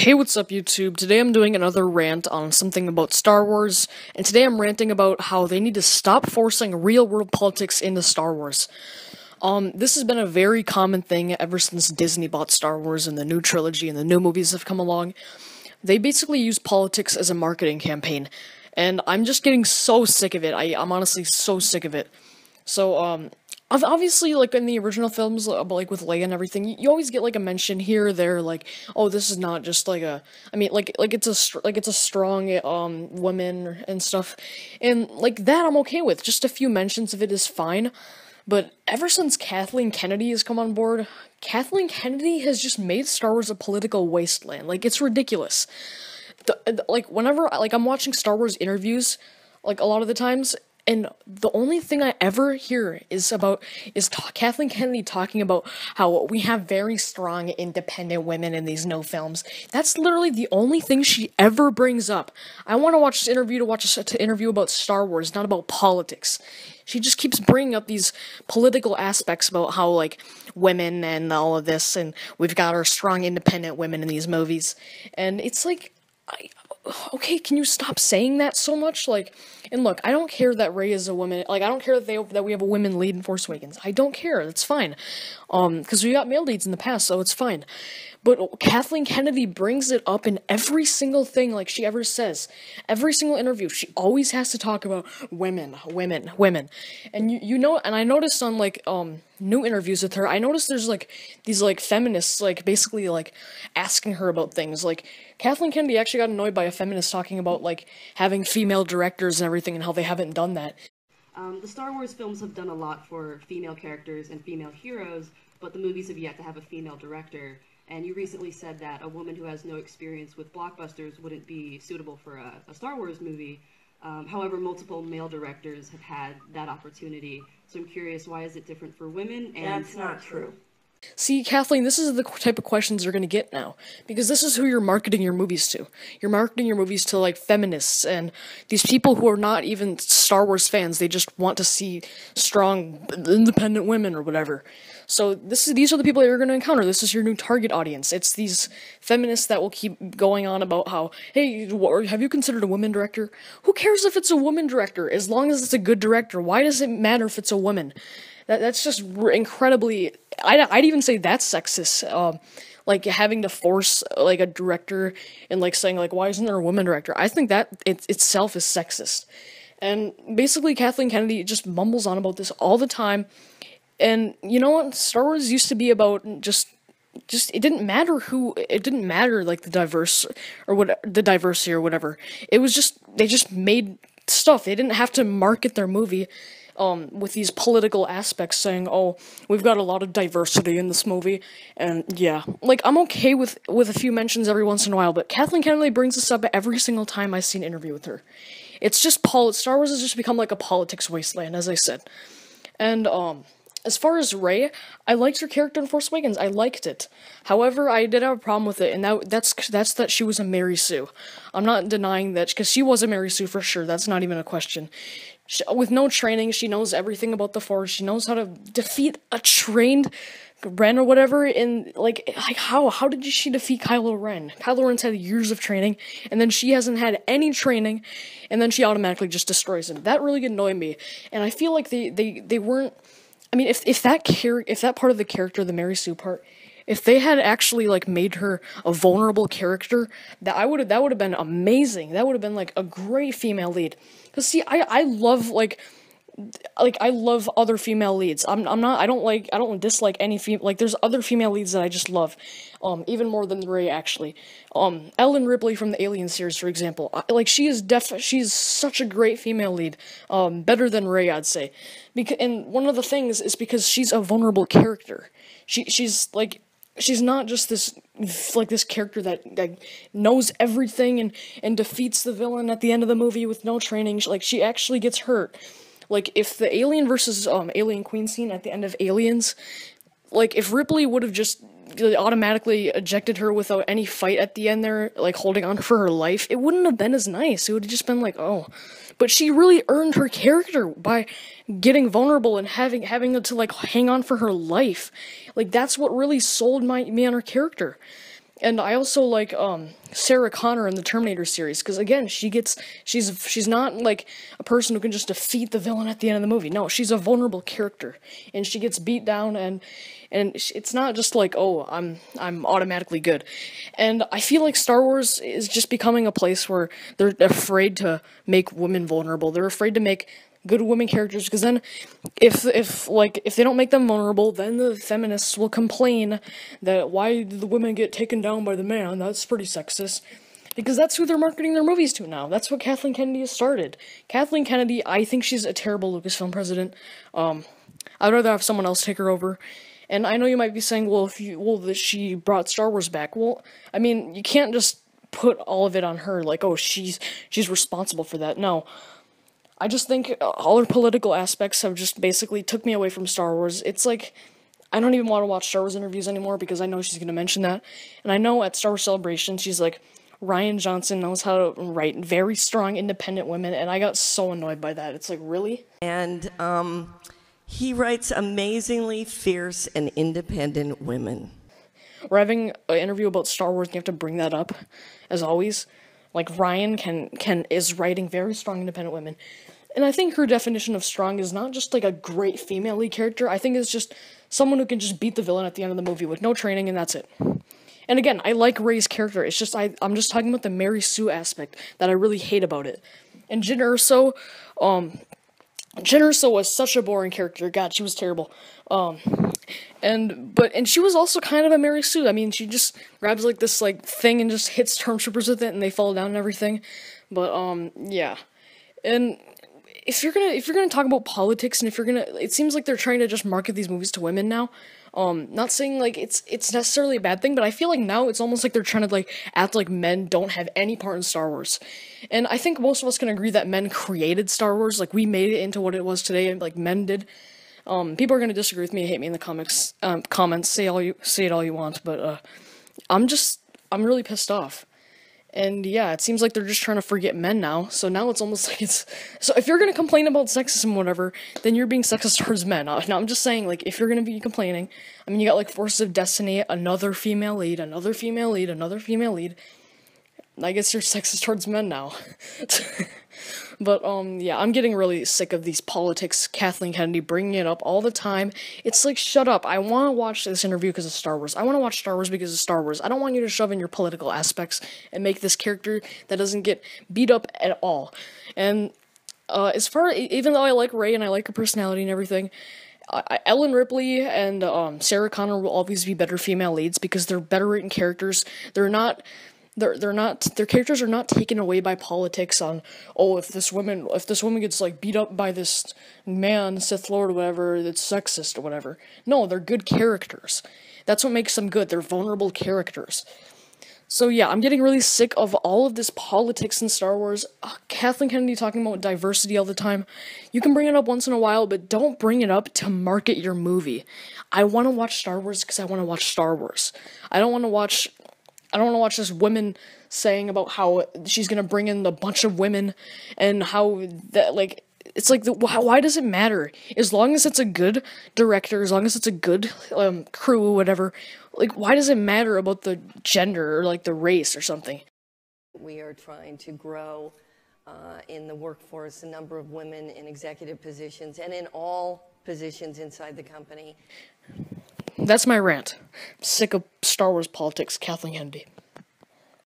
Hey, what's up, YouTube? Today I'm doing another rant on something about Star Wars, and today I'm ranting about how they need to stop forcing real-world politics into Star Wars. This has been a very common thing ever since Disney bought Star Wars and the new trilogy and the new movies have come along. They basically use politics as a marketing campaign, and I'm just getting so sick of it. I'm honestly so sick of it. So, obviously, like, in the original films, like, with Leia and everything, you always get, like, a mention here or there, like, oh, this is not just, like, it's a strong, woman and stuff, and, like, that I'm okay with. Just a few mentions of it is fine, but ever since Kathleen Kennedy has come on board, Kathleen Kennedy has just made Star Wars a political wasteland. Like, it's ridiculous. Whenever, like, I'm watching Star Wars interviews, like, a lot of the times, and the only thing I ever hear is Kathleen Kennedy talking about how we have very strong, independent women in these new films. That's literally the only thing she ever brings up. I want to watch this interview to interview about Star Wars, not about politics. She just keeps bringing up these political aspects about how, like, women and all of this, and we've got our strong, independent women in these movies. And it's like, okay, can you stop saying that so much? Like, and look, I don't care that Rey is a woman. Like, I don't care that we have a women lead in Force Awakens. I don't care. It's fine. Because we got male leads in the past, so it's fine. But Kathleen Kennedy brings it up in every single thing, like, she ever says. Every single interview, she always has to talk about women. And you know, and I noticed on, like, new interviews with her, I noticed there's, like, these, like, feminists, like, basically, like, asking her about things. Like, Kathleen Kennedy actually got annoyed by a feminist talking about, like, having female directors and everything and how they haven't done that. The Star Wars films have done a lot for female characters and female heroes, but the movies have yet to have a female director. And you recently said that a woman who has no experience with blockbusters wouldn't be suitable for a Star Wars movie. However, multiple male directors have had that opportunity. So I'm curious, why is it different for women? And that's not true. See, Kathleen, this is the type of questions you're going to get now, because this is who you're marketing your movies to. You're marketing your movies to, like, feminists and these people who are not even Star Wars fans. They just want to see strong, independent women or whatever. So these are the people that you're going to encounter. This is your new target audience. It's these feminists that will keep going on about how, hey, have you considered a woman director? Who cares if it's a woman director, as long as it's a good director? Why does it matter if it's a woman? That's just incredibly, I'd even say that's sexist, like, having to force, like, a director and, like, saying, like, why isn't there a woman director? I think that itself is sexist. And basically, Kathleen Kennedy just mumbles on about this all the time. And you know what? Star Wars used to be about just it didn't matter like, the diversity or whatever. It was just, they just made stuff. They didn't have to market their movie with these political aspects, saying, oh, we've got a lot of diversity in this movie, and yeah. Like, I'm okay with a few mentions every once in a while, but Kathleen Kennedy brings this up every single time I see an interview with her. It's just Star Wars has just become like a politics wasteland, as I said. And, as far as Rey, I liked her character in Force Awakens. I liked it. However, I did have a problem with it, and that's that she was a Mary Sue. I'm not denying that, because she was a Mary Sue for sure. That's not even a question. With no training, she knows everything about the Force. She knows how to defeat a trained Ren or whatever. And like how did she defeat Kylo Ren? Kylo Ren's had years of training, and then she hasn't had any training, and then she automatically just destroys him. That really annoyed me, and I feel like they weren't. I mean, if that part of the character, the Mary Sue part, if they had actually, like, made her a vulnerable character, that would have been amazing. That would have been, like, a great female lead. Cause see, I love, I love other female leads. I don't dislike any like, there's other female leads that I just love, even more than Rey, actually. Ellen Ripley from the Alien series, for example. She's such a great female lead, better than Rey, I'd say. And one of the things is because she's a vulnerable character. She's not just this character that knows everything and defeats the villain at the end of the movie with no training. She actually gets hurt. Like, if the Alien versus Alien Queen scene at the end of Aliens, like, if Ripley would have just automatically ejected her without any fight at the end there, like, holding on for her life, it wouldn't have been as nice. It would have just been like, oh. But she really earned her character by getting vulnerable and having to, like, hang on for her life. Like, that's what really sold me on her character. And I also like Sarah Connor in the Terminator series, because again, she's not like a person who can just defeat the villain at the end of the movie. No, she's a vulnerable character, and she gets beat down, and it's not just like, oh, I'm automatically good. And I feel like Star Wars is just becoming a place where they're afraid to make women vulnerable. They're afraid to make good women characters, because then if they don't make them vulnerable, then the feminists will complain that why did the women get taken down by the man? That's pretty sexist. Because that's who they're marketing their movies to now. That's what Kathleen Kennedy has started. Kathleen Kennedy, I think she's a terrible Lucasfilm president. I'd rather have someone else take her over. And I know you might be saying, that she brought Star Wars back. Well, I mean, you can't just put all of it on her, like, oh, she's responsible for that. No. I just think all her political aspects have just basically took me away from Star Wars. It's like, I don't even want to watch Star Wars interviews anymore because I know she's going to mention that. And I know at Star Wars Celebration, she's like, Rian Johnson knows how to write very strong, independent women, and I got so annoyed by that. It's like, really? And he writes amazingly fierce and independent women. We're having an interview about Star Wars, and you have to bring that up, as always. Like, Ryan is writing very strong, independent women. And I think her definition of strong is not just, like, a great female lead character. I think it's just someone who can just beat the villain at the end of the movie with no training, and that's it. And again, I like Rey's character. It's just, I'm just talking about the Mary Sue aspect that I really hate about it. And Jyn Erso was such a boring character. God, she was terrible. And she was also kind of a Mary Sue. I mean, she just grabs like this like thing and just hits stormtroopers with it, and they fall down and everything. But yeah. And if you're gonna talk about politics, and it seems like they're trying to just market these movies to women now. Not saying like it's necessarily a bad thing, but I feel like now it's almost like they're trying to like act like men don't have any part in Star Wars. And I think most of us can agree that men created Star Wars, like we made it into what it was today, like men did. People are gonna disagree with me, hate me in the comments, say it all you want, but I'm really pissed off. And yeah, it seems like they're just trying to forget men now. So now it's almost like so if you're gonna complain about sexism, whatever, then you're being sexist towards men. Now I'm just saying, like, if you're gonna be complaining, I mean, you got like Forces of Destiny, another female lead, another female lead, another female lead. I guess you're sexist towards men now. But, yeah, I'm getting really sick of these politics, Kathleen Kennedy bringing it up all the time. It's like, shut up. I want to watch this interview because of Star Wars. I want to watch Star Wars because of Star Wars. I don't want you to shove in your political aspects and make this character that doesn't get beat up at all. And, even though I like Rey and I like her personality and everything, Ellen Ripley and, Sarah Connor will always be better female leads because they're better written characters. Their characters are not taken away by politics on, oh, if this woman gets like beat up by this man, Sith Lord or whatever, it's sexist or whatever. No, they're good characters. That's what makes them good. They're vulnerable characters. So yeah, I'm getting really sick of all of this politics in Star Wars. Kathleen Kennedy talking about diversity all the time. You can bring it up once in a while, but don't bring it up to market your movie. I want to watch Star Wars because I want to watch Star Wars. I don't want to watch this woman saying about how she's gonna bring in a bunch of women and how that, like, it's like, why does it matter? As long as it's a good director, as long as it's a good crew, whatever, like, why does it matter about the gender or, like, the race or something? We are trying to grow in the workforce a number of women in executive positions and in all positions inside the company. That's my rant. I'm sick of Star Wars politics, Kathleen Kennedy.